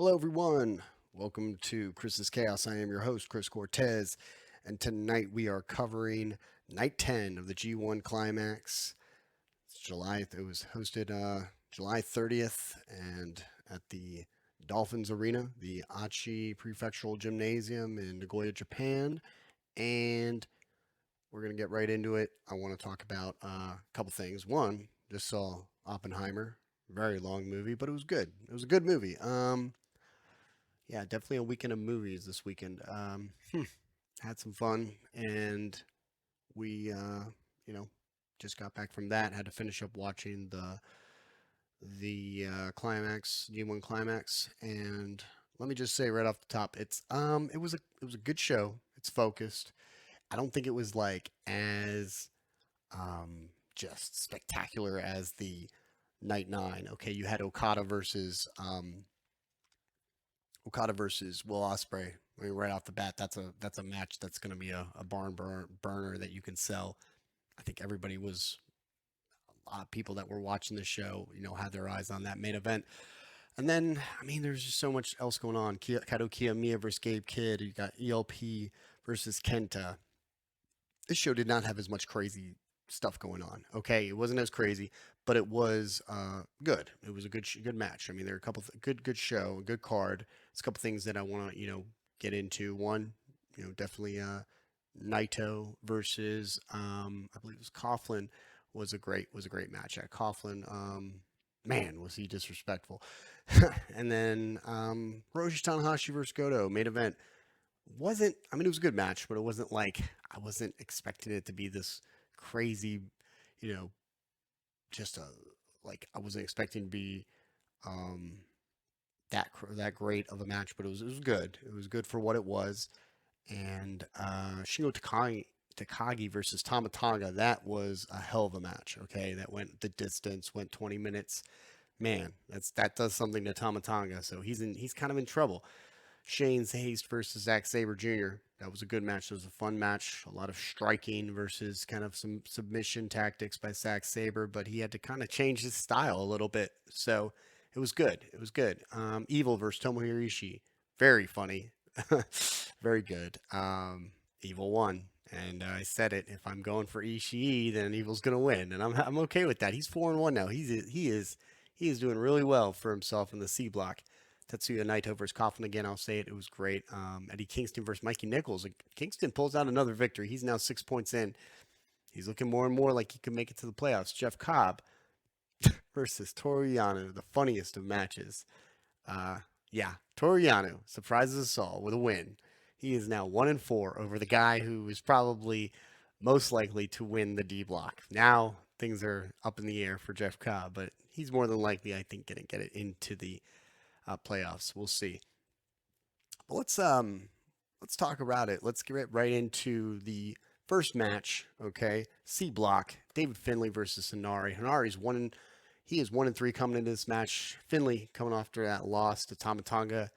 Hello, everyone. Welcome to Chris's Chaos. I am your host, Chris Cortez, and tonight we are covering Night 10 of the G1 Climax. It's July. It was hosted July 30th, and at the Dolphins Arena, the Aichi Prefectural Gymnasium in Nagoya, Japan. And we're gonna get right into it. I want to talk about a couple things. One, just saw Oppenheimer. Very long movie, but it was good. It was a good movie. Yeah, definitely a weekend of movies this weekend. Had some fun, and we, you know, just got back from that. Had to finish up watching the climax, G1 climax, and let me just say right off the top, it was a good show. It's focused. I don't think it was like as just spectacular as the Night Nine. Okay, you had Okada versus Will Ospreay. I mean, right off the bat, that's a match that's going to be a burner that you can sell. I think everybody was a lot of people that were watching the show, had their eyes on that main event. And then, I mean, there's just so much else going on. Kaito Kiyomiya versus Gabe Kidd. You got ELP versus Kenta. This show did not have as much crazy stuff going on. Okay, it wasn't as crazy, but it was good. It was a good match. I mean, there are a couple good show, a good card. It's a couple things that I want to get into. One, definitely Naito versus I believe it was Coughlin was a great match. At Coughlin, man, was he disrespectful. And then Hiroshi Tanahashi versus Goto main event wasn't. I mean, it was a good match, but it wasn't like I wasn't expecting it to be this crazy, you know, just a like I wasn't expecting to be um that great of a match, but it was good. It was good for what it was. And Shingo Takagi versus Tama Tonga, that was a hell of a match. Okay, that went the distance, went 20 minutes. Man, that does something to Tama Tonga, so he's kind of in trouble. Shane's Haste versus Zack Sabre Jr. That was a good match. It was a fun match. A lot of striking versus kind of some submission tactics by Zack Sabre, but he had to kind of change his style a little bit. So it was good. It was good. Evil versus Tomohiro Ishii. Very funny. Very good. Evil won. And I said it. If I'm going for Ishii, then Evil's gonna win, and I'm okay with that. He's 4-1 now. He is doing really well for himself in the C block. Tetsuya Naito versus Coughlin again. I'll say it. It was great. Eddie Kingston versus Mikey Nicholls. Kingston pulls out another victory. He's now 6 points in. He's looking more and more like he can make it to the playoffs. Jeff Cobb versus Toru Yano, the funniest of matches. Uh, yeah, Toru Yano surprises us all with a win. He is now 1-4 over the guy who is probably most likely to win the D block. Now things are up in the air for Jeff Cobb, but he's more than likely, I think, going to get it into the playoffs. We'll see. But let's talk about it. Let's get right into the first match. Okay, C block. David Finlay versus Henare. Henare's one. He is 1-3 coming into this match. Finlay coming after that loss to Tama Tonga.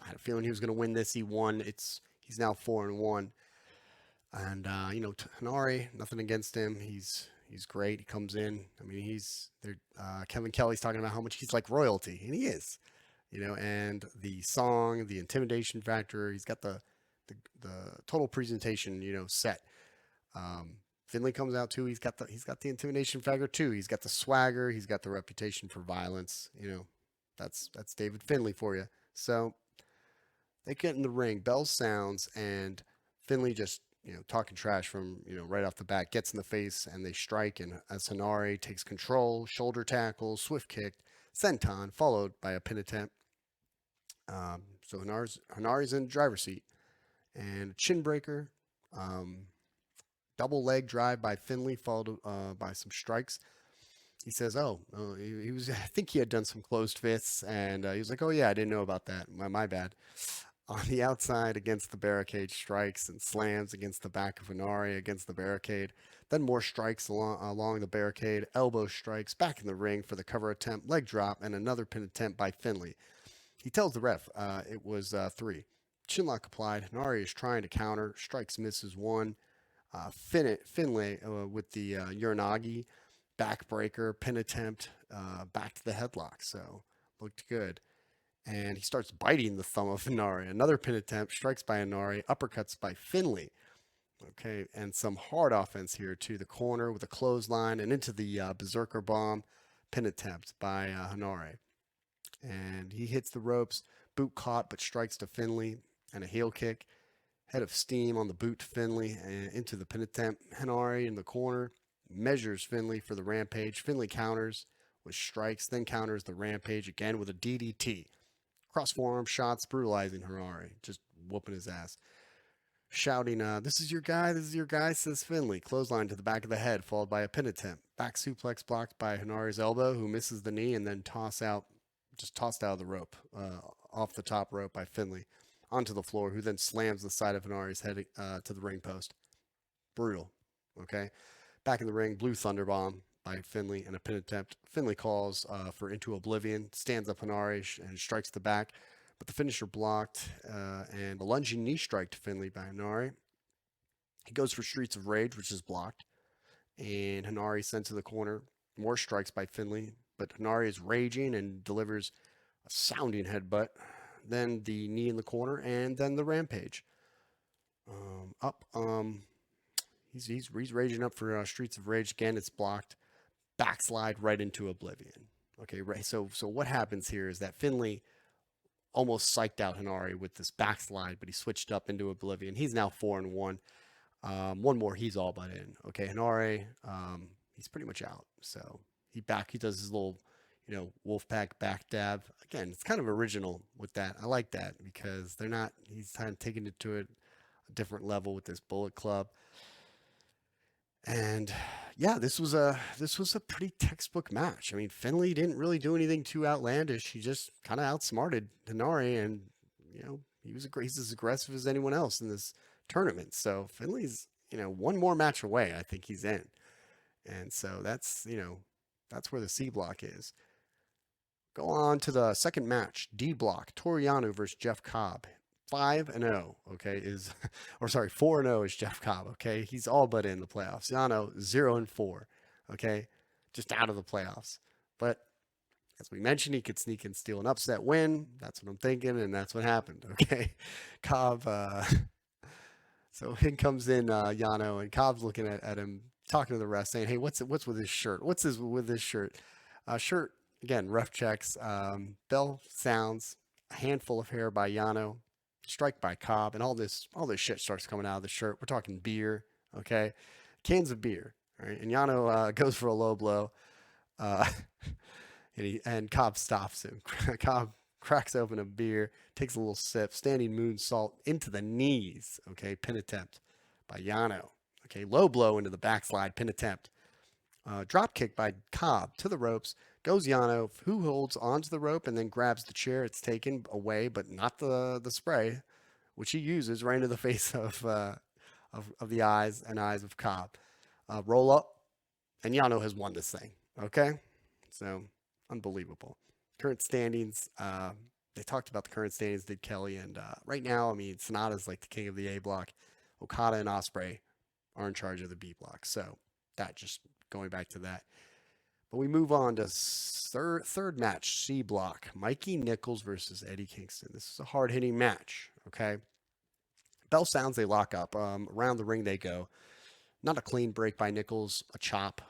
I had a feeling he was going to win this. He won. He's now 4-1. And Henare, nothing against him. He's great. He comes in. I mean, Kevin Kelly's talking about how much he's like royalty, and he is. And the song, the intimidation factor, he's got the total presentation, set. Finlay comes out too. He's got the intimidation factor too. He's got the swagger. He's got the reputation for violence. That's David Finlay for you. So they get in the ring. Bell sounds, and Finlay just talking trash from right off the bat, gets in the face, and they strike. And as Henare takes control, shoulder tackle, swift kick, senton, followed by a pin attempt. So Henare's in the driver's seat, and chin breaker, double leg drive by Finlay, followed by some strikes. He says, "Oh, he was. I think he had done some closed fists," and he was like, "Oh yeah, I didn't know about that. My bad." On the outside against the barricade, strikes and slams against the back of Henare against the barricade. Then more strikes along the barricade, elbow strikes, back in the ring for the cover attempt, leg drop, and another pin attempt by Finlay. He tells the ref it was 3. Chinlock applied. Henare is trying to counter. Strikes, misses 1. Finlay with the Uranagi backbreaker, pin attempt, back to the headlock. So looked good. And he starts biting the thumb of Henare. Another pin attempt, strikes by Henare, uppercuts by Finlay. Okay, and some hard offense here to the corner with a clothesline and into the Berserker Bomb pin attempt by Henare. And he hits the ropes, boot caught, but strikes to Finlay, and a heel kick. Head of steam on the boot to Finlay and into the pin attempt. Henare in the corner measures Finlay for the rampage. Finlay counters with strikes, then counters the rampage again with a DDT. Cross forearm shots, brutalizing Henare, just whooping his ass. Shouting, this is your guy, says Finlay. Clothesline to the back of the head, followed by a pin attempt. Back suplex blocked by Henare's elbow, who misses the knee and then tossed out of the rope, off the top rope by Finlay, onto the floor, who then slams the side of Henare's head to the ring post. Brutal. Okay. Back in the ring, Blue Thunder Bomb by Finlay and a pin attempt. Finlay calls for Into Oblivion, stands up Henare and strikes the back, but the finisher blocked, and a lunging knee strike to Finlay by Henare. He goes for Streets of Rage, which is blocked, and Henare sent to the corner. More strikes by Finlay, but Henare is raging and delivers a sounding headbutt. Then the knee in the corner, and then the rampage. Up. He's raging up for Streets of Rage again. It's blocked. Backslide right into Oblivion. Okay, right. So what happens here is that Finlay almost psyched out Henare with this backslide, but he switched up into Oblivion. He's now 4-1. One more, he's all but in. Okay, Henare, he's pretty much out. So he does his little, Wolfpack back dab. Again, it's kind of original with that. I like that because he's kind of taking it to a different level with this Bullet Club. And yeah, this was a pretty textbook match. I mean, Finlay didn't really do anything too outlandish. He just kind of outsmarted Henare, and he's as aggressive as anyone else in this tournament. So Finlay's one more match away. I think he's in, and so that's where the C block is. Go on to the second match, D block, Toru Yano versus Jeff Cobb. 5-0, okay, 4-0 is Jeff Cobb, okay? He's all but in the playoffs. Yano, 0-4, okay? Just out of the playoffs. But as we mentioned, he could sneak and steal an upset win. That's what I'm thinking, and that's what happened, okay? Cobb, so in comes in Yano, and Cobb's looking at him, talking to the rest, saying, hey, what's with his shirt? What's with this shirt? Shirt, again, ref checks. Bell sounds, a handful of hair by Yano. Strike by Cobb, and all this shit starts coming out of the shirt. We're talking beer, okay? Cans of beer, right? And Yano goes for a low blow, and Cobb stops him. Cobb cracks open a beer, takes a little sip, standing moonsault into the knees, okay? Pin attempt by Yano, okay? Low blow into the backslide, pin attempt. Drop kick by Cobb to the ropes. Goes Yano, who holds onto the rope and then grabs the chair. It's taken away, but not the spray, which he uses right into the face of the eyes of Cobb. Roll up, and Yano has won this thing. Okay, so unbelievable. Current standings. They talked about the current standings, did Kelly, and right now, I mean, Sonata's like the king of the A block. Okada and Ospreay are in charge of the B block. So that, just going back to that. But we move on to third match, C block. Mikey Nicholls versus Eddie Kingston. This is a hard-hitting match, okay? Bell sounds, they lock up. Around the ring they go. Not a clean break by Nicholls, a chop.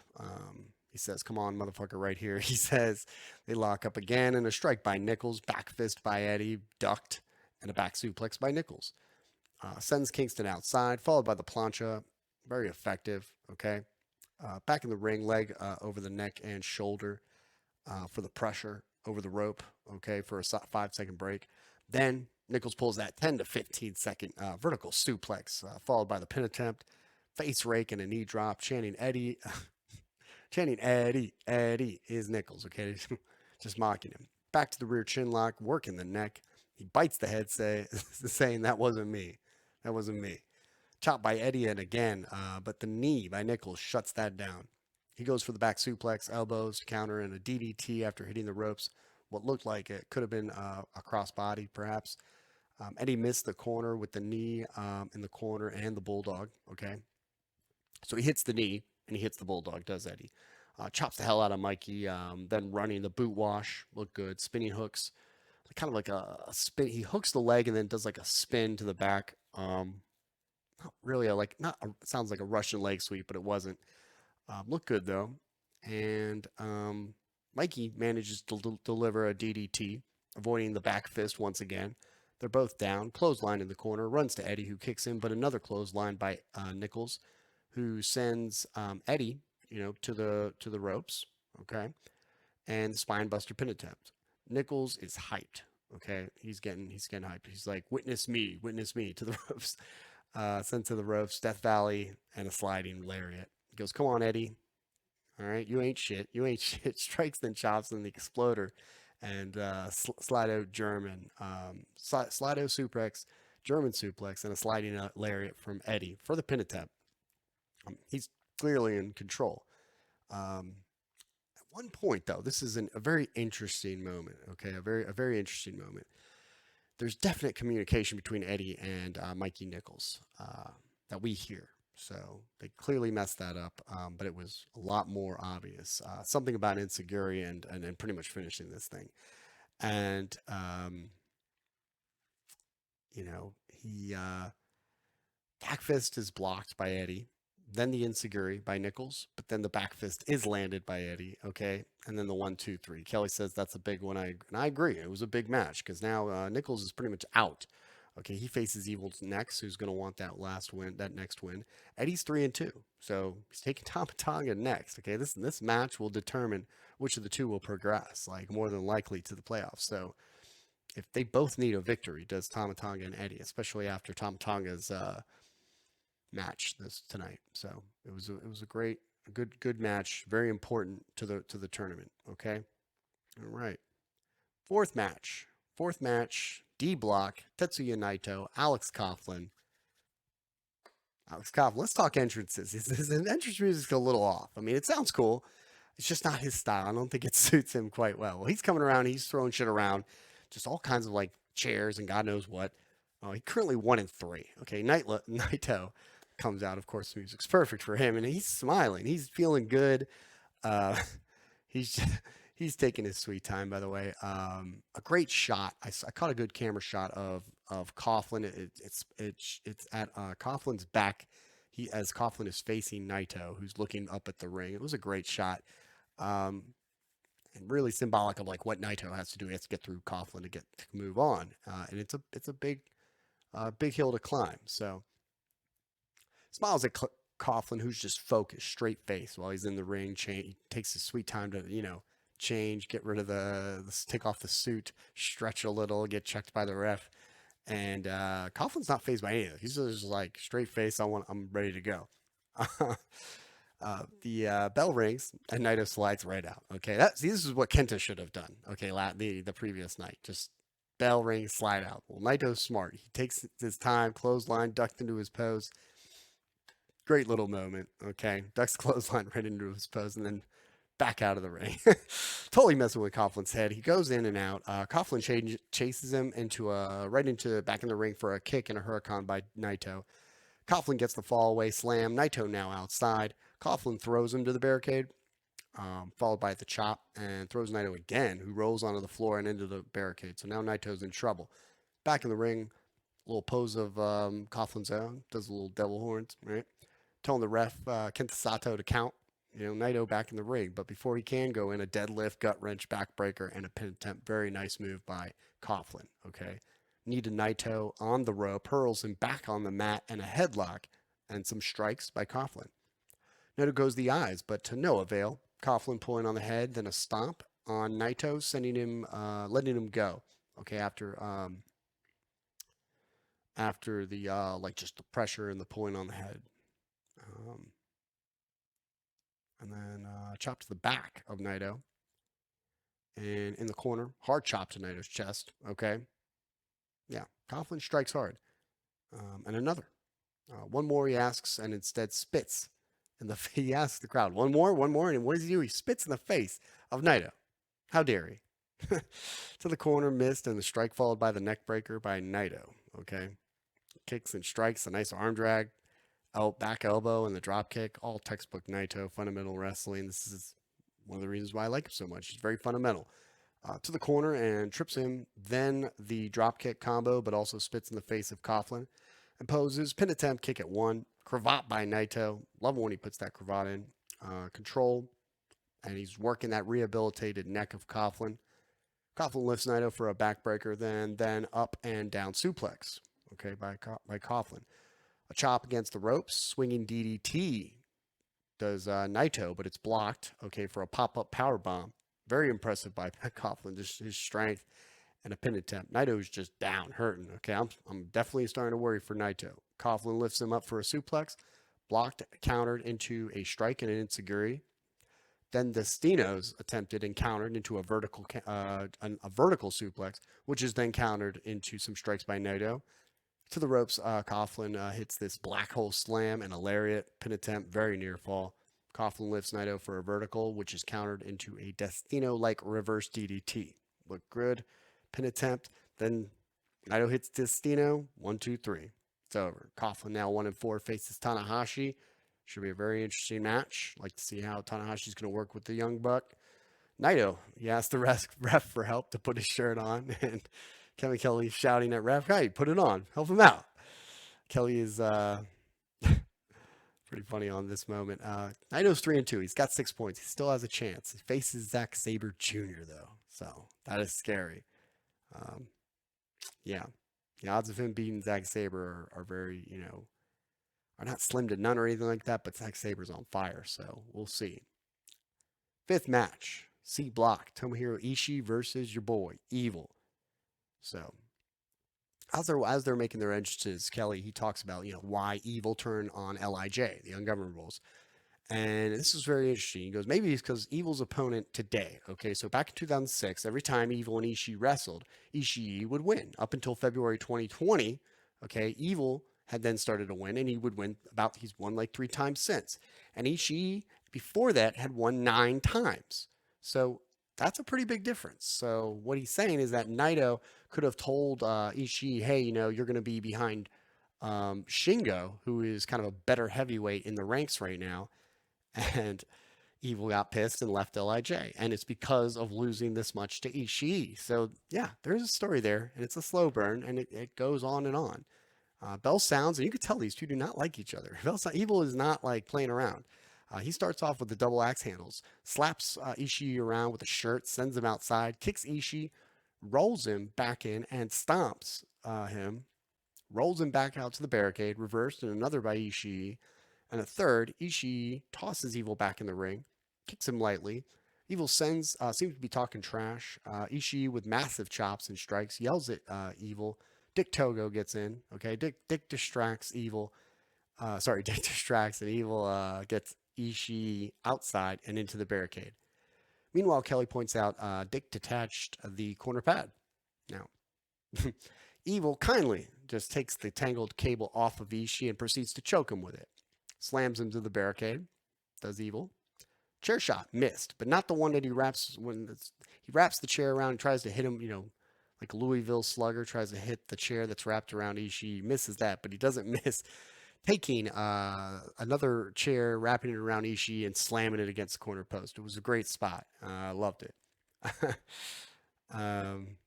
He says, come on, motherfucker, right here. He says they lock up again, and a strike by Nicholls, back fist by Eddie, ducked, and a back suplex by Nicholls. Sends Kingston outside, followed by the plancha. Very effective, okay? Back in the ring, leg over the neck and shoulder for the pressure over the rope, okay, for a 5-second break. Then Nicholls pulls that 10 to 15 second vertical suplex, followed by the pin attempt, face rake, and a knee drop, chanting Eddie. Chanting Eddie is Nicholls, okay? Just mocking him. Back to the rear chin lock, working the neck. He bites the head, saying, that wasn't me. That wasn't me. Chopped by Eddie, and again, but the knee by Nicholls shuts that down. He goes for the back suplex, elbows, counter, and a DDT after hitting the ropes. What looked like it could have been a crossbody, perhaps. Eddie missed the corner with the knee in the corner and the bulldog, okay? So he hits the knee, and he hits the bulldog, does Eddie. Chops the hell out of Mikey, then running the boot wash, looked good. Spinning hooks, kind of like a spin. He hooks the leg and then does like a spin to the back. Not really a like not a, it sounds like a Russian leg sweep, but it wasn't. Looked good though, and Mikey manages to deliver a DDT, avoiding the back fist once again. They're both down. Clothesline in the corner, runs to Eddie, who kicks in, but another clothesline by Nicholls, who sends Eddie, to the ropes. Okay, and the spine buster pin attempt. Nicholls is hyped. Okay, he's getting hyped. He's like, witness me to the ropes. Sent to the ropes, Death Valley, and a sliding lariat. He goes, come on, Eddie. All right, you ain't shit. You ain't shit. Strikes, then chops, and the exploder, and Slido German, Slido suplex, German suplex, and a sliding lariat from Eddie for the pin attempt. He's clearly in control. At one point, though, this is a very interesting moment. Okay, a very interesting moment. There's definite communication between Eddie and Mikey Nicholls that we hear. So they clearly messed that up, but it was a lot more obvious. Something about insecurity and pretty much finishing this thing. And, he back fist is blocked by Eddie. Then the insecurity by Nicholls, but then the back fist is landed by Eddie. Okay, and then the 1, 2, 3. Kelly says that's a big one. I agree. It was a big match because now Nicholls is pretty much out. Okay, he faces Evil next, who's going to want that next win. Eddie's 3-2, so he's taking Tonga next. Okay, this match will determine which of the two will progress, like more than likely to the playoffs. So if they both need a victory, does Tonga and Eddie, especially after Tonga's match this tonight. So it was a good match, very important to the tournament. Okay, all right. Fourth match, D block, Tetsuya Naito, Alex Coughlin. Alex Coughlin. Let's talk entrances. His entrance music's a little off. I mean, it sounds cool. It's just not his style. I don't think it suits him quite well. He's coming around. He's throwing shit around, just all kinds of like chairs and God knows what. Oh, he currently 1-3. Okay, Naito comes out. Of course, the music's perfect for him, and he's smiling. He's feeling good. Uh, he's he's taking his sweet time. By the way, a great shot. I caught a good camera shot of Coughlin. It's at Coughlin's back. As Coughlin is facing Naito, who's looking up at the ring. It was a great shot. Um, and really symbolic of like what Naito has to do. He has to get through Coughlin to move on, and it's a big hill to climb. So smiles at Coughlin, who's just focused, straight face while he's in the ring. He takes his sweet time to change, get rid of take off the suit, stretch a little, get checked by the ref, and Coughlin's not phased by any of it. He's just like straight face. I'm ready to go. The bell rings and Naito slides right out. Okay, this is what Kenta should have done. Okay, the previous night, just bell ring, slide out. Well, Naito's smart. He takes his time, clothesline, ducked into his pose. Great little moment. Okay, ducks clothesline right into his pose, and then back out of the ring. Totally messing with Coughlin's head. He goes in and out. Coughlin chases him back in the ring for a kick and a hurricane by Naito. Coughlin gets the fall away slam. Naito now outside. Coughlin throws him to the barricade, followed by the chop, and throws Naito again, who rolls onto the floor and into the barricade. So now Naito's in trouble. Back in the ring, little pose of Coughlin's own. Does a little devil horns, right? Telling the ref, Kenta Sato, to count. Naito back in the ring. But before he can go in, a deadlift, gut wrench, backbreaker, and a pin attempt. Very nice move by Coughlin, okay? Needed Naito on the rope, hurls him back on the mat, and a headlock, and some strikes by Coughlin. Naito goes the eyes, but to no avail. Coughlin pulling on the head, then a stomp on Naito, letting him go. Okay, after the just the pressure and the pulling on the head. And then chop to the back of Naito. And in the corner, hard chop to Naito's chest. Okay. Yeah, Coughlin strikes hard. And another. One more, he asks, and instead spits. And he asks the crowd, one more. And what does he do? He spits in the face of Naito. How dare he? To the corner, missed, and the strike followed by the neck breaker by Naito. Okay. Kicks and strikes, a nice arm drag. Back elbow and the drop kick, all textbook Naito, fundamental wrestling. This is one of the reasons why I like him so much. He's very fundamental. to the corner and trips him. Then the dropkick combo, but also spits in the face of Coughlin. Imposes pin attempt, kick at 1. Cravat by Naito. Love when he puts that cravat in. Control, and he's working that rehabilitated neck of Coughlin. Coughlin lifts Naito for a backbreaker, then up and down suplex. Okay, by Coughlin. A chop against the ropes, swinging DDT does Naito, but it's blocked. Okay, for a pop-up power bomb. Very impressive by Coughlin, just his strength and a pin attempt. Naito's just down, hurting. Okay, I'm definitely starting to worry for Naito. Coughlin lifts him up for a suplex, blocked, countered into a strike and an enziguri. Then Destino's attempted and countered into a vertical suplex, which is then countered into some strikes by Naito. To the ropes, Coughlin hits this black hole slam and a lariat pin attempt, very near fall. Coughlin lifts Naito for a vertical, which is countered into a Destino-like reverse DDT. Look good. Pin attempt. Then Naito hits Destino. 1, 2, 3. It's over. Coughlin now 1-4 faces Tanahashi. Should be a very interesting match. Like to see how Tanahashi's going to work with the young buck. Naito, he asked the ref for help to put his shirt on, and Kevin Kelly shouting at ref, "Hey, put it on. Help him out." Kelly is pretty funny on this moment. Naito's 3-2. He's got 6 points. He still has a chance. He faces Zack Sabre Jr. though, so that is scary. Yeah, the odds of him beating Zack Sabre are very, are not slim to none or anything like that, but Zack Sabre's on fire, so we'll see. 5th match, C block, Tomohiro Ishii versus your boy, Evil. So, as they're making their entrances, Kelly, he talks about, why Evil turned on LIJ, the Ungovernables. And this is very interesting. He goes, maybe it's because Evil's opponent today. Okay, so back in 2006, every time Evil and Ishii wrestled, Ishii would win. Up until February 2020, okay, Evil had then started to win, and he would win he's won like 3 times since. And Ishii, before that, had won 9 times. So that's a pretty big difference. So what he's saying is that Naito could have told Ishii, hey, you're going to be behind Shingo, who is kind of a better heavyweight in the ranks right now. And Evil got pissed and left LIJ. And it's because of losing this much to Ishii. So, yeah, there's a story there. And it's a slow burn. And it goes on and on. Bell sounds, and you can tell these two do not like each other. Evil is not like playing around. He starts off with the double axe handles, slaps Ishii around with a shirt, sends him outside, kicks Ishii, rolls him back in, and stomps him. Rolls him back out to the barricade, reversed, and another by Ishii. And a third, Ishii tosses Evil back in the ring, kicks him lightly. Evil seems to be talking trash. Ishii with massive chops and strikes, yells at Evil. Dick Togo gets in. Okay, Dick distracts Evil. Dick distracts and Evil gets Ishii outside and into the barricade. Meanwhile, Kelly points out Dick detached the corner pad. Now, Evil kindly just takes the tangled cable off of Ishii and proceeds to choke him with it. Slams him to the barricade. Does Evil. Chair shot. Missed. But not the one that he wraps he wraps the chair around and tries to hit him, like Louisville Slugger tries to hit the chair that's wrapped around Ishii. He misses that, but he doesn't miss taking another chair, wrapping it around Ishii, and slamming it against the corner post. It was a great spot. I loved it. And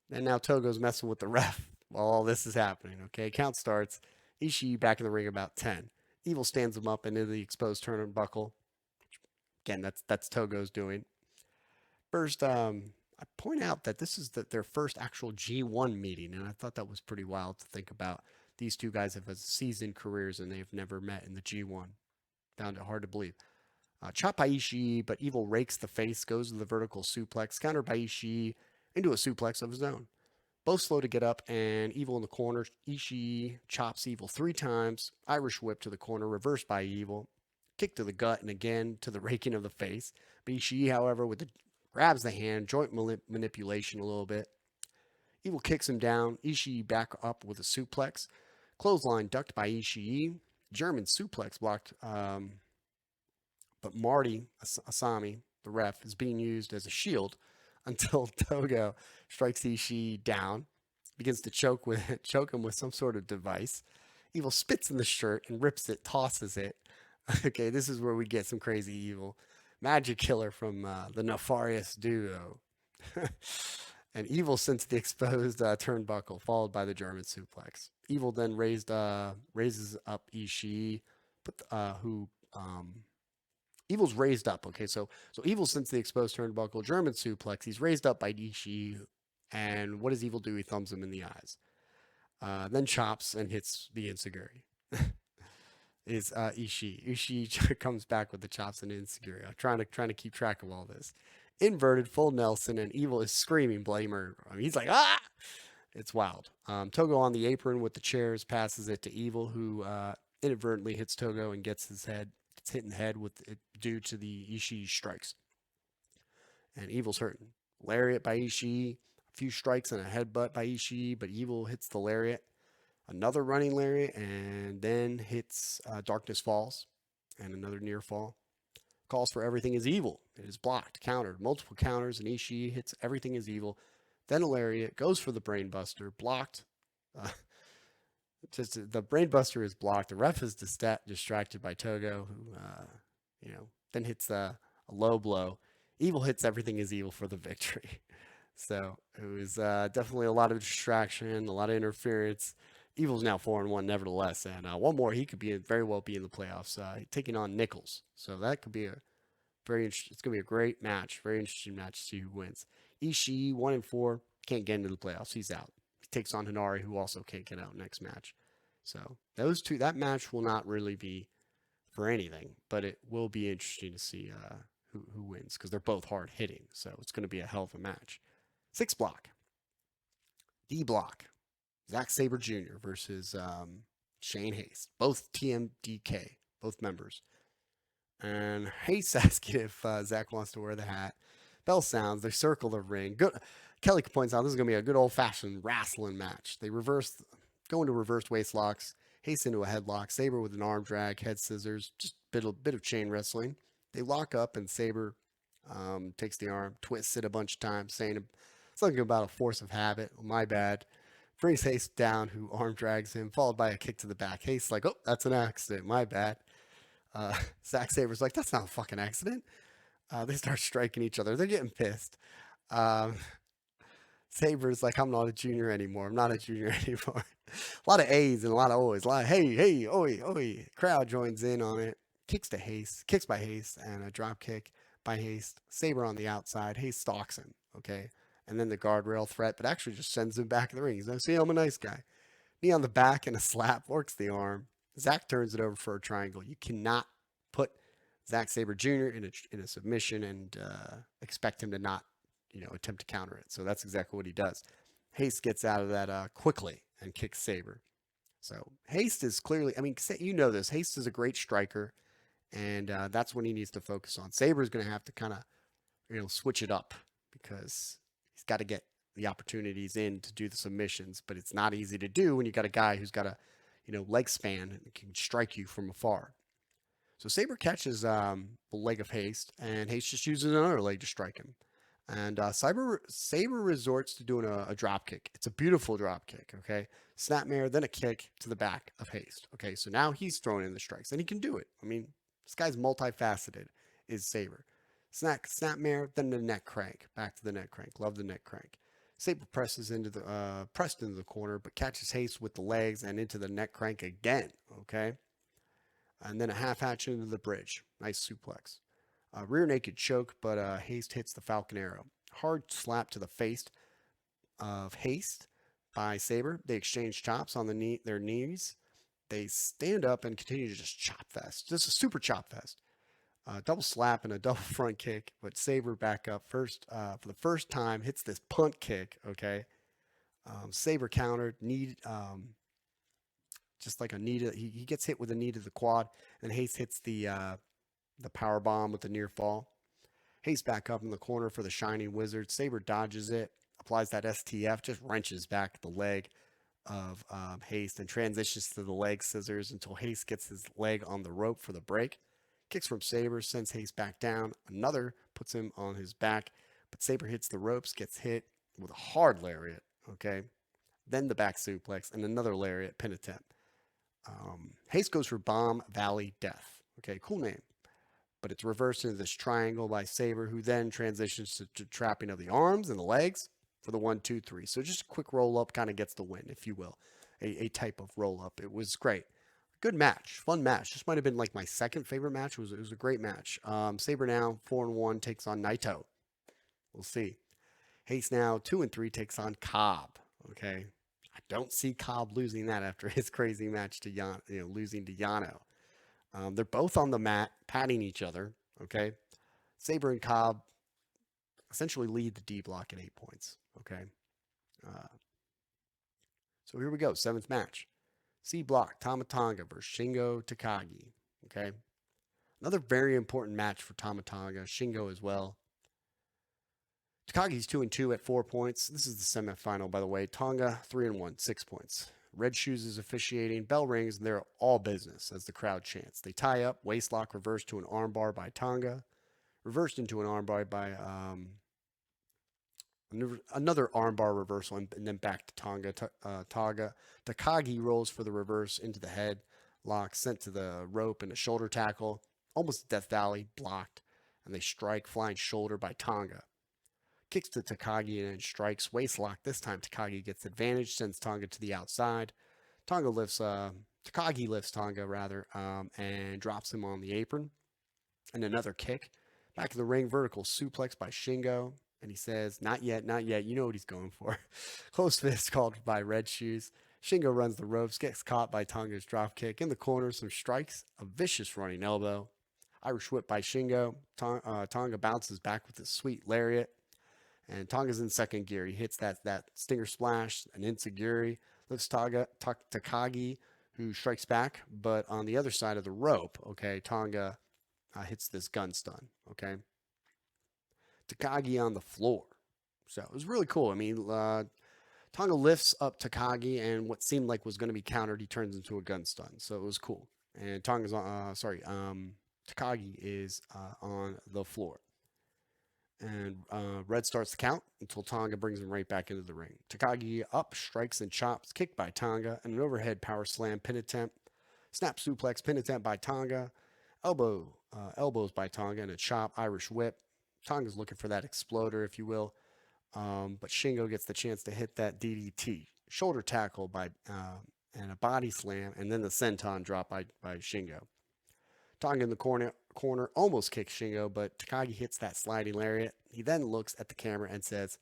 now Togo's messing with the ref while all this is happening. Okay, count starts. Ishii back in the ring about 10. Evil stands him up into the exposed turnbuckle. Again, that's Togo's doing. First, I point out that this is their first actual G1 meeting, and I thought that was pretty wild to think about. These two guys have seasoned careers, and they've never met in the G1. Found it hard to believe. Chop by Ishii, but Evil rakes the face, goes to the vertical suplex, countered by Ishii into a suplex of his own. Both slow to get up, and Evil in the corner. Ishii chops Evil 3 times. Irish whip to the corner, reversed by Evil. Kick to the gut, and again to the raking of the face. But Ishii, however, grabs the hand, joint manipulation a little bit. Evil kicks him down. Ishii back up with a suplex. Clothesline ducked by Ishii. German suplex blocked. But Marty Asami, the ref, is being used as a shield until Togo strikes Ishii down, begins to choke him with some sort of device. Evil spits in the shirt and rips it, tosses it. Okay, this is where we get some crazy Evil. Magic Killer from the Nefarious duo. And Evil since the exposed turnbuckle, followed by the German suplex. Evil then raises up Ishii, who Evil's raised up. Okay, so Evil since the exposed turnbuckle, German suplex. He's raised up by Ishii, and what does Evil do? He thumbs him in the eyes, then chops and hits the Insiguri. Is Ishii. Ishii comes back with the chops and Insiguri. I'm trying to keep track of all this. Inverted full Nelson, and Evil is screaming bloody murder. I mean, he's like, ah! It's wild. Togo on the apron with the chairs passes it to Evil, who inadvertently hits Togo and gets hit in the head with it due to the Ishii strikes. And Evil's hurting. Lariat by Ishii, a few strikes and a headbutt by Ishii, but Evil hits the lariat. Another running lariat, and then hits Darkness Falls, and another near fall. Calls for Everything is Evil. It is blocked, countered, multiple counters, and Ishii hits Everything is Evil. Then a lariat, goes for the Brainbuster, blocked. The Brainbuster is blocked. The ref is distracted by Togo, who, then hits a low blow. Evil hits Everything is Evil for the victory. So it was definitely a lot of distraction, a lot of interference. Evil's now 4-1, nevertheless, and one more he could very well be in the playoffs, taking on Nicholls. So that could be it's gonna be a great match, very interesting match to see who wins. Ishii 1-4, can't get into the playoffs, he's out. He takes on Henare, who also can't get out next match. So that match will not really be for anything, but it will be interesting to see who wins, because they're both hard hitting. So it's going to be a hell of a match. 6 block, D block. Zack Sabre Jr. versus Shane Haste. Both TMDK, both members. And Haste asking if Zack wants to wear the hat. Bell sounds. They circle the ring. Good. Kelly points out this is going to be a good old-fashioned wrestling match. They go into reverse waist locks. Haste into a headlock. Sabre with an arm drag, head scissors. Just a bit of chain wrestling. They lock up, and Sabre takes the arm, twists it a bunch of times, saying something about a force of habit. Well, my bad. Brings Haste down, who arm drags him, followed by a kick to the back. Haste's like, oh, that's an accident. My bad. Zack Sabre's like, that's not a fucking accident. They start striking each other. They're getting pissed. Sabre's like, I'm not a junior anymore. I'm not a junior anymore. A lot of A's and a lot of O's. A lot of hey, oi, oi. Crowd joins in on it. Kicks by Haste, and a drop kick by Haste. Sabre on the outside. Haste stalks him. Okay. And then the guardrail threat, but actually just sends him back in the ring. He's like, see, I'm a nice guy. Knee on the back and a slap, works the arm. Zack turns it over for a triangle. You cannot put Zack Sabre Jr. in a submission and expect him to not, attempt to counter it. So that's exactly what he does. Haste gets out of that quickly and kicks Sabre. So Haste is clearly, this. Haste is a great striker, and that's what he needs to focus on. Sabre is going to have to kind of, switch it up, because he's got to get the opportunities in to do the submissions, but it's not easy to do when you got a guy who's got a, leg span and can strike you from afar. So Sabre catches the leg of Haste, and Haste just uses another leg to strike him. And Sabre resorts to doing a drop kick. It's a beautiful drop kick, okay? Snapmare, then a kick to the back of Haste. Okay, so now he's throwing in the strikes, and he can do it. This guy's multifaceted, is Sabre. Snapmare, then the neck crank. Back to the neck crank. Love the neck crank. Sabre pressed into the corner, but catches Haste with the legs and into the neck crank again. Okay, and then a half hatch into the bridge. Nice suplex. Rear naked choke, but Haste hits the Falcon Arrow. Hard slap to the face of Haste by Sabre. They exchange chops on their knees. They stand up and continue to just chop fest. Just a super chop fest. Double slap and a double front kick, but Sabre back up first for the first time, hits this punt kick. Okay, Sabre countered, just like a knee to, he gets hit with a knee to the quad, and Haste hits the power bomb with the near fall. Haste back up in the corner for the Shining Wizard. Sabre dodges it, applies that STF, just wrenches back the leg of Haste and transitions to the leg scissors until Haste gets his leg on the rope for the break. Kicks from Sabre, sends Haste back down. Another puts him on his back, but Sabre hits the ropes, gets hit with a hard lariat, okay? Then the back suplex and another lariat pin attempt. Haste goes for Bomb Valley Death. Okay, cool name. but it's reversed into this triangle by Sabre, who then transitions to trapping of the arms and the legs for the 1-2-3. So just a quick roll up kind of gets the win, if you will, a type of roll up. It was great. Good match, fun match. This might have been like my second favorite match. It was a great match. Sabre now 4-1 takes on Naito. We'll see. Haste now 2-3 takes on Cobb. Okay, I don't see Cobb losing that after his crazy match to Yano, losing to Yano. They're both on the mat, patting each other. Okay, Sabre and Cobb essentially lead the D block at 8 points. Okay, uh, so here we go. Seventh match. C block, Tama Tonga versus Shingo Takagi. Okay. Another very important match for Tama Tonga, Shingo as well. Takagi's 2-2 at 4 points. This is the semifinal, by the way. Tonga 3-1, 6 points. Red Shoes is officiating. Bell rings, and they're all business as the crowd chants. They tie up, waist lock reversed to an armbar by Tonga. Reversed into an armbar by another armbar reversal, and then back to Tonga. Takagi rolls for the reverse into the head lock, sent to the rope and a shoulder tackle, almost Death Valley, blocked, and they strike flying shoulder by Tonga. Kicks to Takagi and strikes waist lock. This time Takagi gets advantage, sends Tonga to the outside. Takagi lifts Tonga rather, and drops him on the apron. And another kick. Back in the ring, vertical suplex by Shingo. And he says, not yet, not yet. You know what he's going for. Close fist called by Red Shoes. Shingo runs the ropes, gets caught by Tonga's drop kick. In the corner, some strikes, a vicious running elbow. Irish whip by Shingo. Tonga bounces back with a sweet lariat. And Tonga's in second gear. He hits that stinger splash, an enziguri. Lifts Takagi, who strikes back. But on the other side of the rope, okay, Tonga hits this gun stun, okay? Takagi on the floor. So it was really cool. I mean, Tonga lifts up Takagi, and what seemed like was going to be countered, he turns into a gun stun. So it was cool. And Takagi is on the floor. And Red starts the count until Tonga brings him right back into the ring. Takagi up, strikes and chops, kicked by Tonga, and an overhead power slam pin attempt. Snap suplex, pin attempt by Tonga. Elbows by Tonga, and a chop, Irish whip. Tonga's looking for that exploder, if you will. But Shingo gets the chance to hit that DDT. Shoulder tackle and a body slam, and then the senton drop by Shingo. Tonga in the corner almost kicks Shingo, but Takagi hits that sliding lariat. He then looks at the camera and says,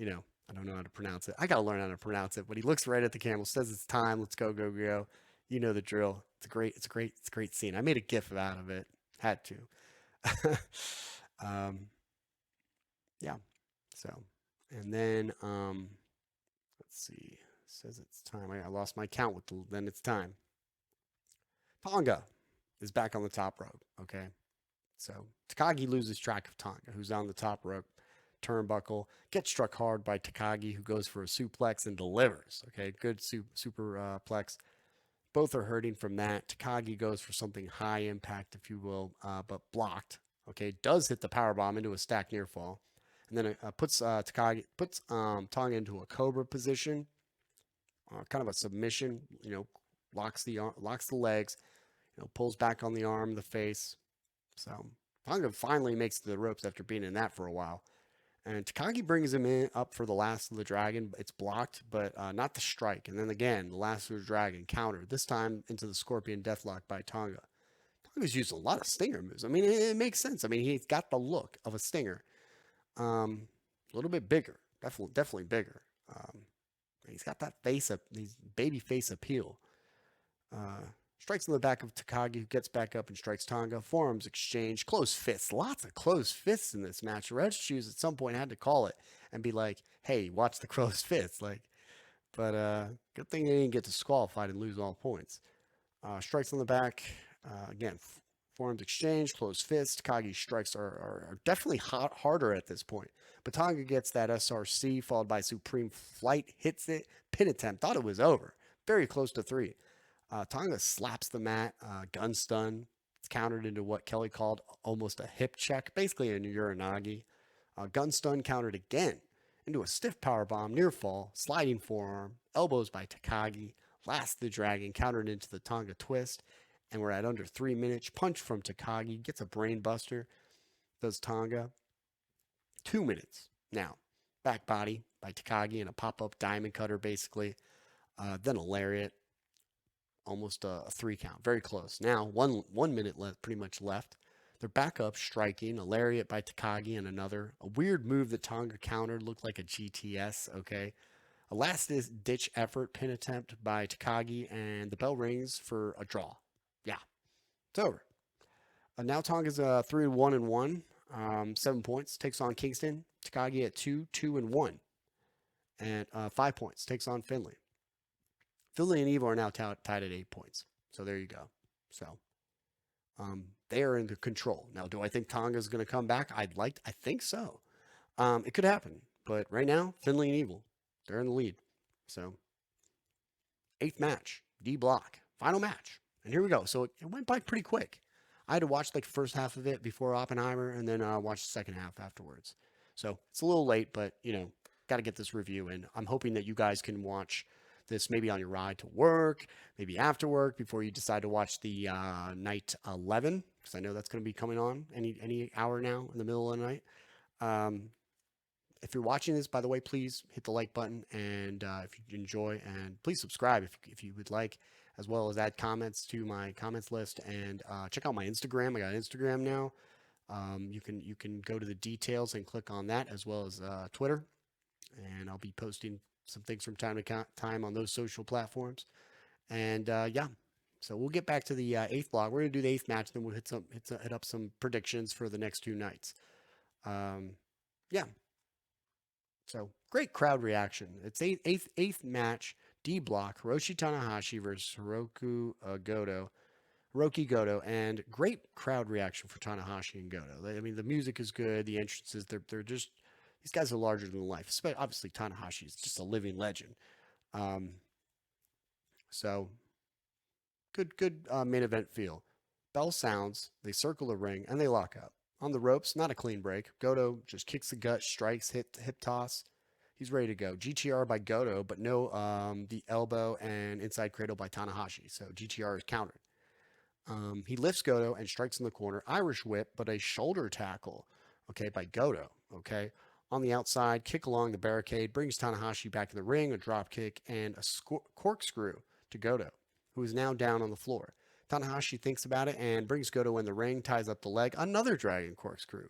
I don't know how to pronounce it. I got to learn how to pronounce it. But he looks right at the camera, says it's time. Let's go, go, go. You know the drill. It's a great scene. I made a GIF out of it. Had to. Yeah. So, and then, let's see. It says it's time. I lost my count then it's time. Tonga is back on the top rope. Okay. So Takagi loses track of Tonga, who's on the top rope. Turnbuckle, gets struck hard by Takagi, who goes for a suplex and delivers. Okay. Good superplex. Both are hurting from that. Takagi goes for something high impact, if you will, but blocked. Okay. Does hit the powerbomb into a stack near fall. And then puts Tonga into a cobra position, kind of a submission. Locks the legs. Pulls back on the arm, the face. So Tonga finally makes it to the ropes after being in that for a while. And Takagi brings him up for the last of the dragon. It's blocked, but not the strike. And then again, the last of the dragon countered, this time into the scorpion deathlock by Tonga. Tonga's used a lot of stinger moves. I mean, it makes sense. I mean, he's got the look of a stinger. A little bit bigger, definitely bigger. He's got that these baby face appeal. Strikes in the back of Takagi, who gets back up and strikes Tonga. Forearms exchange, close fists. Lots of close fists in this match. Red Shoes at some point had to call it and be like, "Hey, watch the close fists." But good thing they didn't get disqualified and lose all points. Strikes on the back again. Forearms exchange, close fists. Takagi's strikes are definitely harder at this point. But Tonga gets that SRC, followed by Supreme Flight, hits it, pin attempt. Thought it was over. Very close to 3. Tonga slaps the mat, gun stun. It's countered into what Kelly called almost a hip check, basically a Uranagi. Gun stun countered again into a stiff powerbomb, near fall, sliding forearm, elbows by Takagi. Last the dragon, countered into the Tonga twist. And we're at under 3 minutes. Punch from Takagi. Gets a brain buster. Does Tonga. 2 minutes. Now, back body by Takagi and a pop-up diamond cutter, basically. Then a lariat. Almost a 3 count. Very close. Now, 1 minute left, pretty much left. They're back up, striking. A lariat by Takagi and another. A weird move that Tonga countered. Looked like a GTS, okay? A last-ditch effort pin attempt by Takagi, and the bell rings for a draw. Yeah, it's over. Now Tonga's 3-1-1, 7 points. Takes on Kingston. Takagi at 2-2-1, and 5 points. Takes on Finlay. Finlay and Evo are now tied at 8 points. So there you go. So they are in the control. Now, do I think Tonga's going to come back? I think so. It could happen. But right now, Finlay and Evil, they're in the lead. So 8th match, D block, final match. And here we go. So it went by pretty quick. I had to watch like the first half of it before Oppenheimer and then watch the second half afterwards. So it's a little late, but, got to get this review in. I'm hoping that you guys can watch this maybe on your ride to work, maybe after work before you decide to watch the night 11, because I know that's going to be coming on any hour now in the middle of the night. If you're watching this, by the way, please hit the like button, and if you enjoy, and please subscribe if you would like, as well as add comments to my comments list, and check out my Instagram. I got Instagram now. You can go to the details and click on that, as well as Twitter, and I'll be posting some things from time to time on those social platforms. And yeah, so we'll get back to the 8th block. We're gonna do the 8th match, then we'll hit up some predictions for the next 2 nights. Yeah. So great crowd reaction. It's eighth match, D block, Hiroshi Tanahashi versus Hirooki Goto, and great crowd reaction for Tanahashi and Goto. I mean, the music is good, the entrances, they're just, these guys are larger than life. Obviously, Tanahashi is just a living legend. So good main event feel. Bell sounds, they circle the ring, and they lock up. On the ropes, not a clean break. Goto just kicks the gut, strikes, hip toss. He's ready to go. GTR by Goto, but no the elbow and inside cradle by Tanahashi. So GTR is countered. He lifts Goto and strikes in the corner. Irish whip, but a shoulder tackle, okay, by Goto, okay. On the outside, kick along the barricade, brings Tanahashi back in the ring, a drop kick, and a corkscrew to Goto, who is now down on the floor. Tanahashi thinks about it and brings Goto in the ring, ties up the leg, another dragon corkscrew.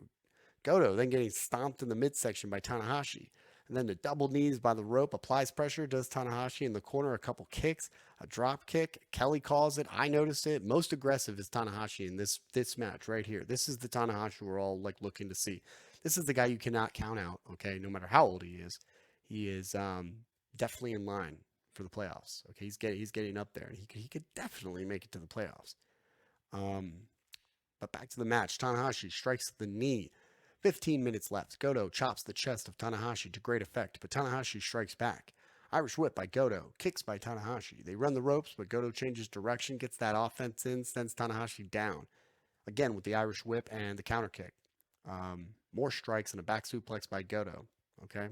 Goto then getting stomped in the midsection by Tanahashi. And then the double knees by the rope, applies pressure, does Tanahashi in the corner, a couple kicks, a drop kick. Kelly calls it. I noticed it. Most aggressive is Tanahashi in this match right here. This is the Tanahashi we're all like looking to see. This is the guy you cannot count out, okay, no matter how old he is. He is definitely in line for the playoffs. Okay, he's getting up there, and he could definitely make it to the playoffs. But back to the match. Tanahashi strikes the knee. 15 minutes left. Goto chops the chest of Tanahashi to great effect, but Tanahashi strikes back. Irish whip by Goto. Kicks by Tanahashi. They run the ropes, but Goto changes direction, gets that offense in, sends Tanahashi down. Again with the Irish whip and the counter kick. More strikes and a back suplex by Goto. Okay.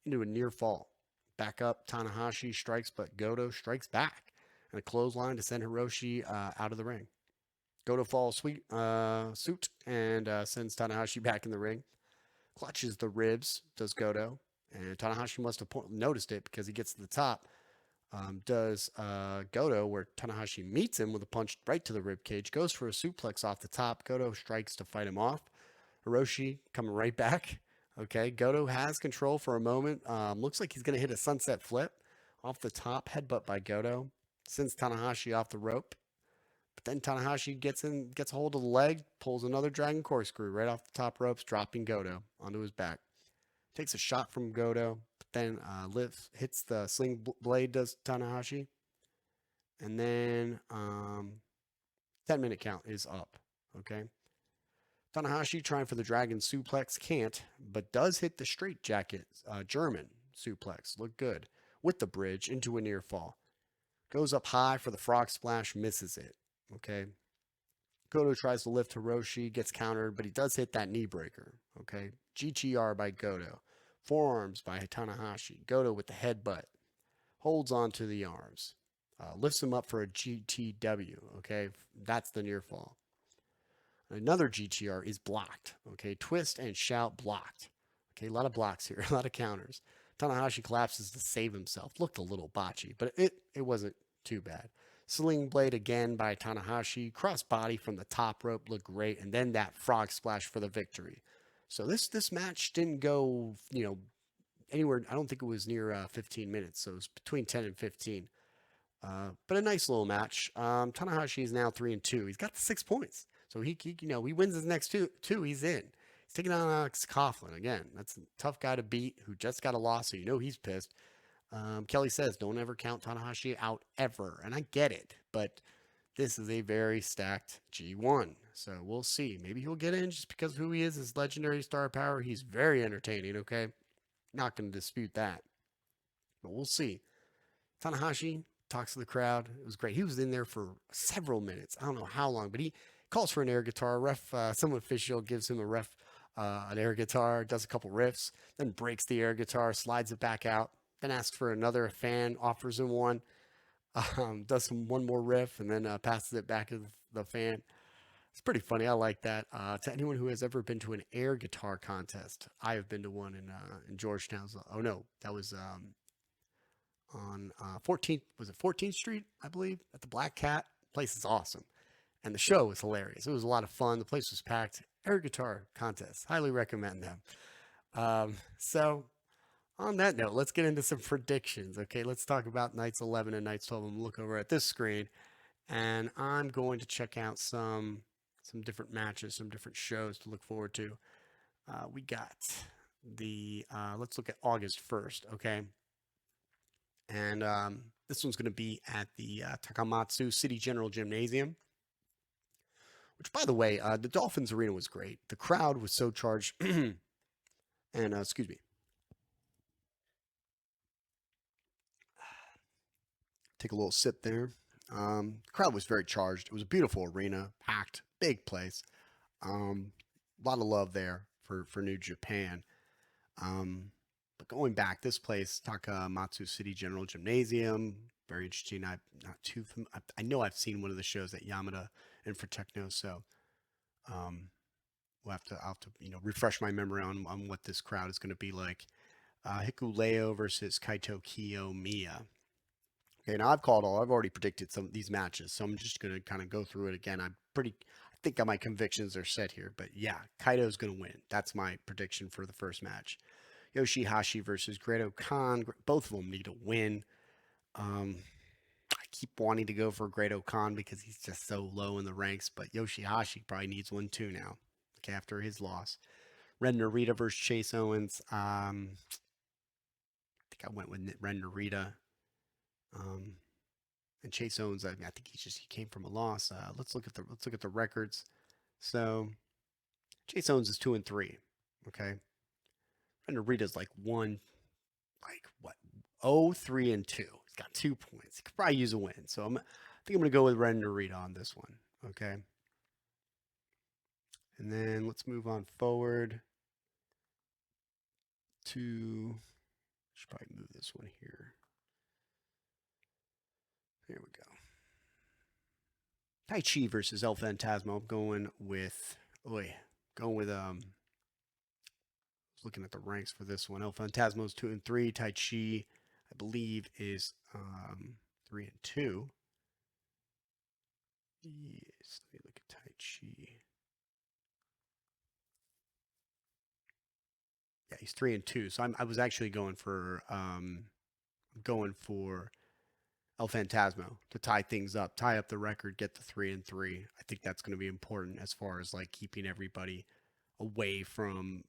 Into a near fall. Back up, Tanahashi strikes, but Goto strikes back. And a clothesline to send Hiroshi out of the ring. Goto falls suit and sends Tanahashi back in the ring. Clutches the ribs, does Goto. And Tanahashi must have noticed it because he gets to the top. Does Goto, where Tanahashi meets him with a punch right to the rib cage. Goes for a suplex off the top. Goto strikes to fight him off. Hiroshi coming right back. Okay, Goto has control for a moment. Looks like he's going to hit a sunset flip off the top. Headbutt by Goto. Sends Tanahashi off the rope. But then Tanahashi gets a hold of the leg, pulls another dragon corkscrew right off the top ropes, dropping Goto onto his back. Takes a shot from Goto, but then hits the sling blade, does Tanahashi. And then 10-minute count is up, okay? Tanahashi trying for the dragon suplex, can't, but does hit the straight jacket German suplex. Look good. With the bridge into a near fall. Goes up high for the frog splash, misses it. Okay. Goto tries to lift Hiroshi, gets countered, but he does hit that knee breaker. Okay. GTR by Goto. Forearms by Tanahashi. Goto with the headbutt. Holds on to the arms. lifts him up for a GTW. Okay, that's the near fall. Another GTR is blocked. Okay, twist and shout blocked. Okay, a lot of blocks here, a lot of counters. Tanahashi collapses to save himself. Looked a little botchy, but it wasn't too bad. Sling blade again by Tanahashi. Cross body from the top rope looked great, and then that frog splash for the victory. So this match didn't go anywhere. I don't think it was near 15 minutes. So it was between 10 and 15. But a nice little match. Tanahashi is now 3-2. He's got the 6 points, so he wins his next two. He's in. He's taking on Coughlin again. That's a tough guy to beat who just got a loss, so he's pissed. Kelly says, don't ever count Tanahashi out ever, and I get it, but this is a very stacked G1, so we'll see. Maybe he'll get in just because of who he is, his legendary star power. He's very entertaining. Okay, not going to dispute that, but we'll see. Tanahashi talks to the crowd. It was great. He was in there for several minutes. I don't know how long, but he calls for an air guitar. Someone official gives him an air guitar, does a couple riffs, then breaks the air guitar, slides it back out, then asks for another. Fan offers him one, does one more riff, and then passes it back to the fan. It's pretty funny. I like that. To anyone who has ever been to an air guitar contest, I have been to one in Georgetown. Oh no, that was on 14th, was it 14th Street, I believe, at the Black Cat. The place is awesome. And the show was hilarious. It was a lot of fun. The place was packed. Air guitar contest. Highly recommend them. So, on that note, let's get into some predictions. Okay, let's talk about nights 11 and nights 12. I'm going to look over at this screen, and I'm going to check out some different matches, some different shows to look forward to. We got let's look at August 1st, okay? And this one's going to be at the Takamatsu City General Gymnasium, which, by the way, the Dolphins Arena was great. The crowd was so charged. And, excuse me. Take a little sip there. The crowd was very charged. It was a beautiful arena, packed, big place. A lot of love there for New Japan. But going back, this place, Takamatsu City General Gymnasium, very interesting. I know I've seen one of the shows at Yamada and for Techno, so I'll have to refresh my memory on what this crowd is going to be like. Hikuleo versus Kaito Kiyomiya. Okay, now I've already predicted some of these matches, so I'm just going to kind of go through it again. I think my convictions are set here, but yeah, Kaito's going to win. That's my prediction for the first match. Yoshihashi versus Gedo Khan. Both of them need a win. I keep wanting to go for Gedo Khan because he's just so low in the ranks, but Yoshihashi probably needs one too now, okay, after his loss. Ren Narita versus Chase Owens. I think I went with Ren Narita. And Chase Owens, I think he came from a loss. Let's look at the records. So Chase Owens is 2-3. Okay. And Narita's like 3-2. He's got 2 points. He could probably use a win. So I think I'm gonna go with Ren Narita on this one. Okay. And then let's move on forward to. Should probably move this one here. Here we go. Taichi versus El Phantasmo. I'm going with. Looking at the ranks for this one. El Phantasmo is 2-3. Taichi, I believe, is 3-2. Yes, let me look at Taichi. Yeah, he's 3-2. So I was actually going for El Phantasmo to tie things up, tie up the record, get the 3-3. I think that's going to be important as far as like keeping everybody away from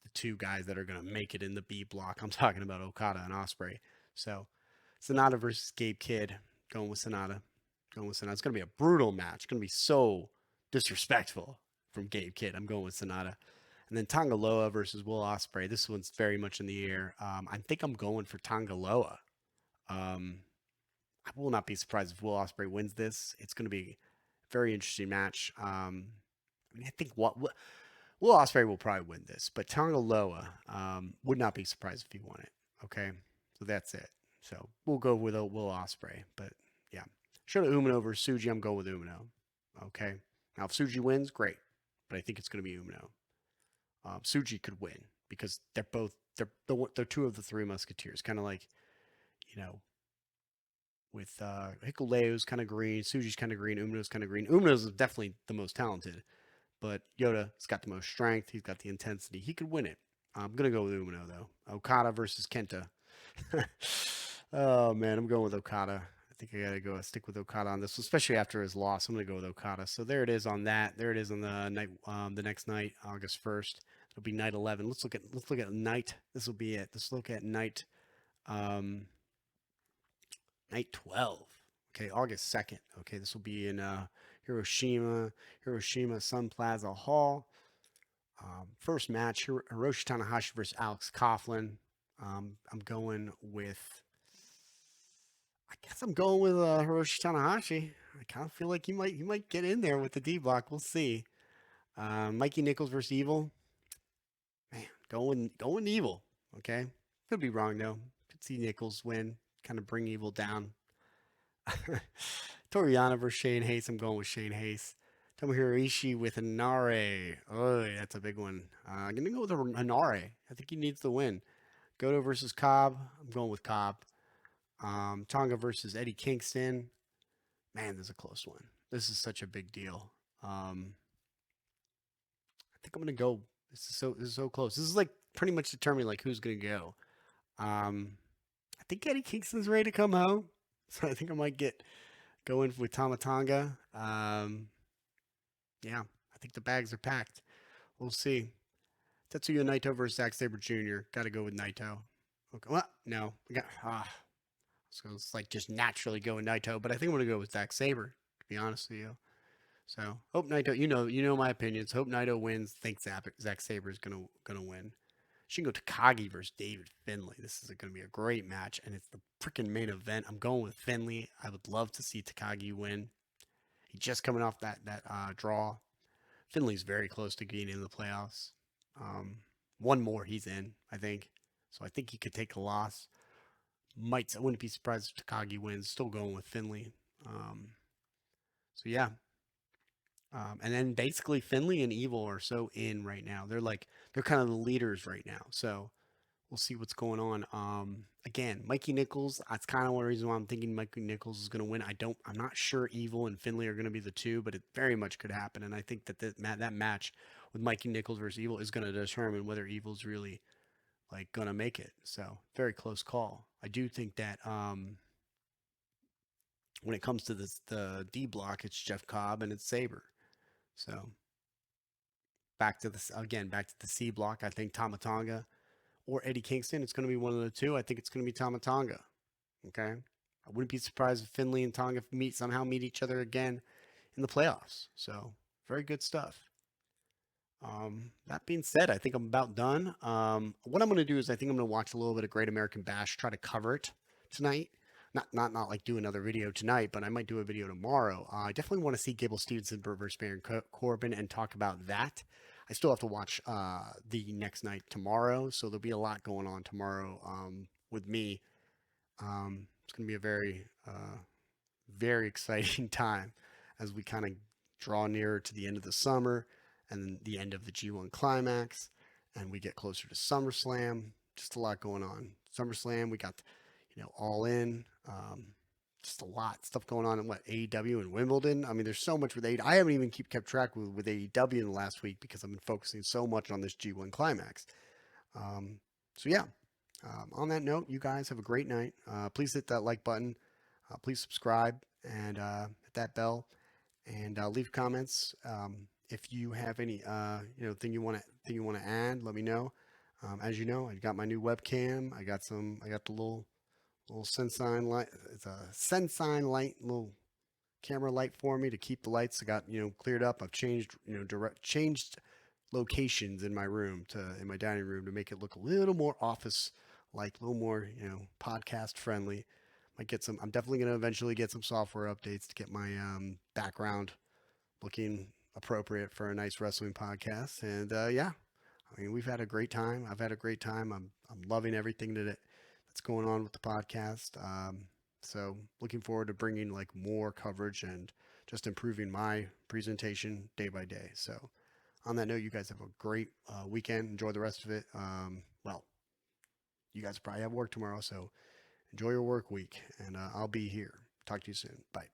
the two guys that are going to make it in the B block. I'm talking about Okada and Ospreay. So Sonata versus Gabe Kidd. Going with Sonata. It's going to be a brutal match. It's going to be so disrespectful from Gabe Kidd. I'm going with Sonata. And then Tonga Loa versus Will Ospreay. This one's very much in the air. I think I'm going for Tonga Loa. I will not be surprised if Will Ospreay wins this. It's going to be a very interesting match. I think Will Ospreay will probably win this, but Tonga Loa would not be surprised if he won it. Okay, so that's it. So we'll go with a Will Ospreay. But yeah, should have Umino versus Suji. I'm going with Umino. Okay. Now if Suji wins, great. But I think it's going to be Umino. Suji could win because they're two of the three musketeers, kind of like, you know, with Hikuleo's kind of green, Suji's kind of green, Umino's kind of green. Umino's definitely the most talented, but Yoda's got the most strength. He's got the intensity. He could win it. I'm gonna go with Umino though. Okada versus Kenta. Oh man, I'm going with Okada. I think I gotta go stick with Okada on this, especially after his loss. I'm gonna go with Okada. So there it is on that. There it is on the night, the next night, August 1st. It'll be night 11. Let's look at night. This will be it. Let's look at night, um, night 12. Okay, August 2nd. Okay, this will be in Hiroshima Sun Plaza Hall. First match, Hiroshi Tanahashi versus Alex Coughlin. I'm going with. I guess I'm going with Hiroshi Tanahashi. I kind of feel like he might get in there with the D block. We'll see. Mikey Nicholls versus Evil. Man, going Evil. Okay, could be wrong though. Could see Nicholls win, kind of bring Evil down. Toru Yano versus Shane Haste. I'm going with Shane Haste. Tomohiro Ishii with Henare. Oh, that's a big one. I'm going to go with Henare. I think he needs the win. Goto versus Cobb. I'm going with Cobb. Tonga versus Eddie Kingston. Man, this is a close one. This is such a big deal. I think I'm going to go. This is so close. This is like pretty much determining like who's going to go. I think Eddie Kingston's ready to come home. So I think I might go in with Tama Tonga. Yeah, I think the bags are packed. We'll see. Tetsuya Naito versus Zack Sabre Jr. Got to go with Naito. Okay, well, no, we got so it's like just naturally go with Naito, but I think I'm gonna go with Zack Sabre. To be honest with you, so hope Naito. You know my opinions. Hope Naito wins. Think Zack Sabre is gonna win. Shingo Takagi versus David Finlay. This is going to be a great match, and it's the freaking main event. I'm going with Finlay. I would love to see Takagi win. He's just coming off that draw. Finlay's very close to getting in the playoffs. Um, one more, he's in, I think. So I think he could take a loss. I wouldn't be surprised if Takagi wins. Still going with Finlay. So yeah. And then basically Finlay and Evil are so in right now. They're kind of the leaders right now. So we'll see what's going on. Again, Mikey Nicholls. That's kind of one reason why I'm thinking Mikey Nicholls is going to win. I'm not sure Evil and Finlay are going to be the two, but it very much could happen. And I think that that match with Mikey Nicholls versus Evil is going to determine whether Evil's really like going to make it. So very close call. I do think that when it comes to the D block, it's Jeff Cobb and it's Sabre. So back to the C block. I think Tama Tonga or Eddie Kingston. It's going to be one of the two. I think it's going to be Tama Tonga. Okay. I wouldn't be surprised if Finlay and Tonga somehow meet each other again in the playoffs. So very good stuff. That being said, I think I'm about done. What I'm going to do is I think I'm going to watch a little bit of Great American Bash, try to cover it tonight. Not like do another video tonight, but I might do a video tomorrow. I definitely want to see Gable Stevenson versus Baron Corbin and talk about that. I still have to watch the next night tomorrow, so there'll be a lot going on tomorrow with me. It's going to be a very exciting time as we kind of draw nearer to the end of the summer and the end of the G1 Climax, and we get closer to SummerSlam. Just a lot going on. SummerSlam, we got All In. Just a lot of stuff going on in AEW and Wimbledon. I mean, there's so much with AEW. I haven't even kept track with AEW in the last week because I've been focusing so much on this G1 Climax. So yeah. On that note, you guys have a great night. Please hit that like button. Please subscribe and hit that bell and leave comments. If you have any thing you want to add, let me know. As you know, I got my new webcam. I got the little Sensign light. It's a Sensign light, little camera light for me to keep the lights. I got cleared up. I've changed changed locations in my room in my dining room to make it look a little more office like, a little more podcast friendly. I'm definitely going to eventually get some software updates to get my background looking appropriate for a nice wrestling podcast. And yeah, I mean, we've had a great time. I've had a great time. I'm loving everything that's going on with the podcast. So looking forward to bringing like more coverage and just improving my presentation day by day. So on that note, you guys have a great weekend. Enjoy the rest of it. Well, you guys probably have work tomorrow, so enjoy your work week, and I'll be here. Talk to you soon. Bye.